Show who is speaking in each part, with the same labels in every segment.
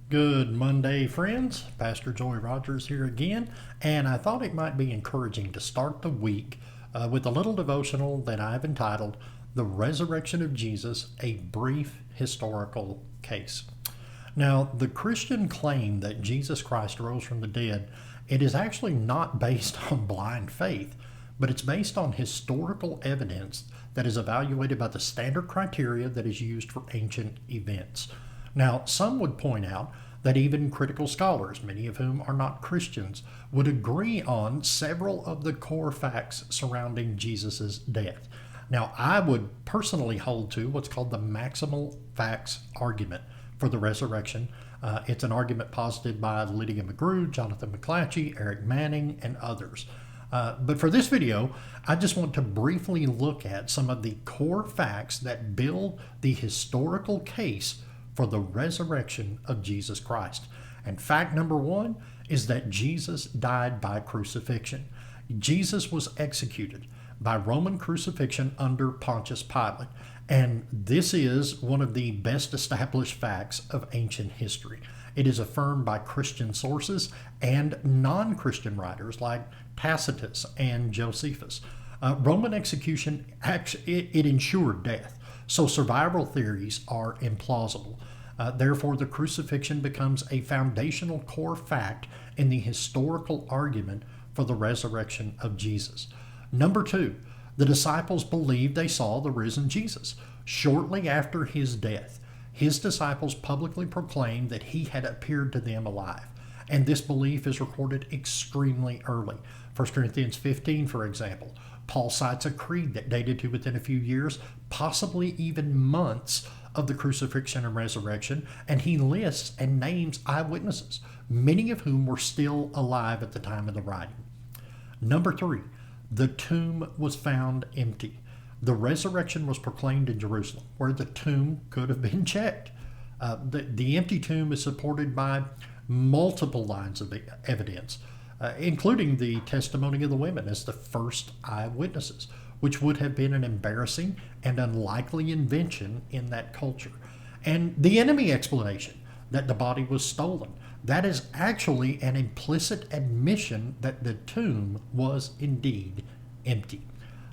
Speaker 1: Good Monday, friends. Pastor Joey Rogers here again, and I thought it might be encouraging to start the week with a little devotional that I've entitled The Resurrection of Jesus, a Brief Historical Case. Now, the Christian claim that Jesus Christ rose from the dead, it is actually not based on blind faith, but it's based on historical evidence that is evaluated by the standard criteria that is used for ancient events. Now, some would point out that even critical scholars, many of whom are not Christians, would agree on several of the core facts surrounding Jesus' death. Now, I would personally hold to what's called the maximal facts argument for the resurrection. It's an argument posited by Lydia McGrew, Jonathan McClatchy, Eric Manning, and others. But for this video, I just want to briefly look at some of the core facts that build the historical case for the resurrection of Jesus Christ. And fact number one is that Jesus died by crucifixion. Jesus was executed by Roman crucifixion under Pontius Pilate. And this is one of the best established facts of ancient history. It is affirmed by Christian sources and non-Christian writers like Tacitus and Josephus. Roman execution, it ensured death. So survival theories are implausible. Therefore, the crucifixion becomes a foundational core fact in the historical argument for the resurrection of Jesus. Number two, the disciples believed they saw the risen Jesus. Shortly after his death, his disciples publicly proclaimed that he had appeared to them alive. And this belief is recorded extremely early. 1 Corinthians 15, for example, Paul cites a creed that dated to within a few years, possibly even months, of the crucifixion and resurrection, and he lists and names eyewitnesses, many of whom were still alive at the time of the writing. Number three, the tomb was found empty. The resurrection was proclaimed in Jerusalem, where the tomb could have been checked. The empty tomb is supported by multiple lines of evidence, including the testimony of the women as the first eyewitnesses, which would have been an embarrassing and unlikely invention in that culture. And the enemy explanation that the body was stolen, that is actually an implicit admission that the tomb was indeed empty.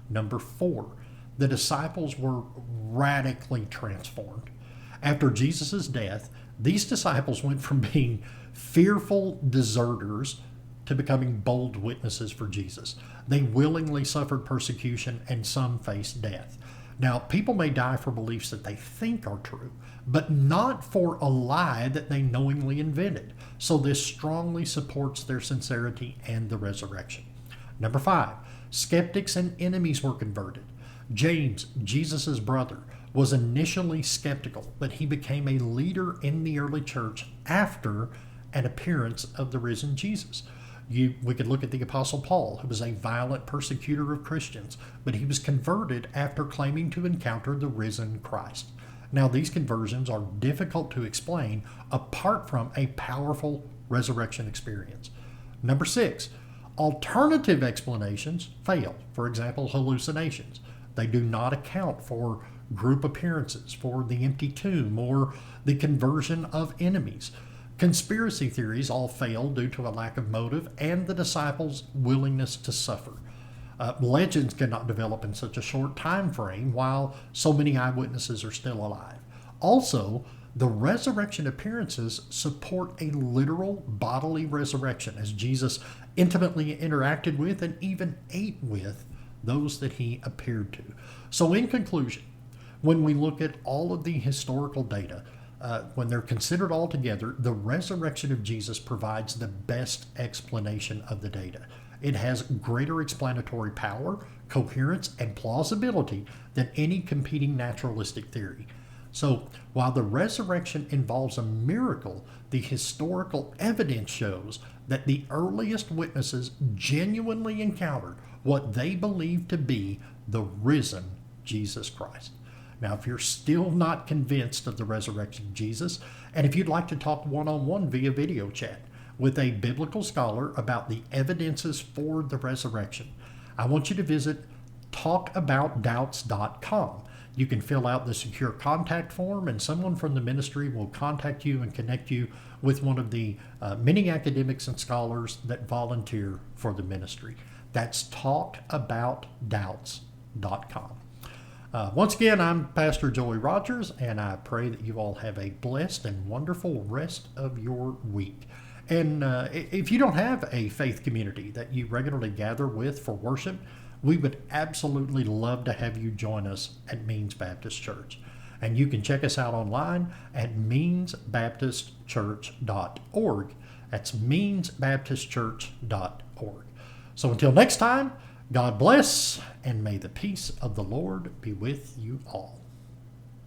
Speaker 1: Number four, the disciples were radically transformed. After Jesus' death, these disciples went from being fearful deserters to becoming bold witnesses for Jesus. They willingly suffered persecution and some faced death. Now, people may die for beliefs that they think are true, but not for a lie that they knowingly invented. So this strongly supports their sincerity and the resurrection. Number five, skeptics and enemies were converted. James, Jesus' brother, was initially skeptical, but he became a leader in the early church after an appearance of the risen Jesus. We could look at the Apostle Paul, who was a violent persecutor of Christians, but he was converted after claiming to encounter the risen Christ. Now, these conversions are difficult to explain apart from a powerful resurrection experience. Number six, alternative explanations fail. For example, hallucinations. They do not account for group appearances, for the empty tomb, or the conversion of enemies. Conspiracy theories all fail due to a lack of motive and the disciples' willingness to suffer. Legends cannot develop in such a short time frame while so many eyewitnesses are still alive. Also, the resurrection appearances support a literal bodily resurrection as Jesus intimately interacted with and even ate with those that he appeared to. So in conclusion, when we look at all of the historical data, when they're considered all together, the resurrection of Jesus provides the best explanation of the data. It has greater explanatory power, coherence, and plausibility than any competing naturalistic theory. So, while the resurrection involves a miracle, the historical evidence shows that the earliest witnesses genuinely encountered what they believed to be the risen Jesus Christ. Now, if you're still not convinced of the resurrection of Jesus, and if you'd like to talk one-on-one via video chat with a biblical scholar about the evidences for the resurrection, I want you to visit talkaboutdoubts.com. You can fill out the secure contact form, and someone from the ministry will contact you and connect you with one of the many academics and scholars that volunteer for the ministry. That's talkaboutdoubts.com. Once again, I'm Pastor Joey Rogers, and I pray that you all have a blessed and wonderful rest of your week. And if you don't have a faith community that you regularly gather with for worship, we would absolutely love to have you join us at Means Baptist Church. And you can check us out online at meansbaptistchurch.org. That's meansbaptistchurch.org. So until next time, God bless, and may the peace of the Lord be with you all.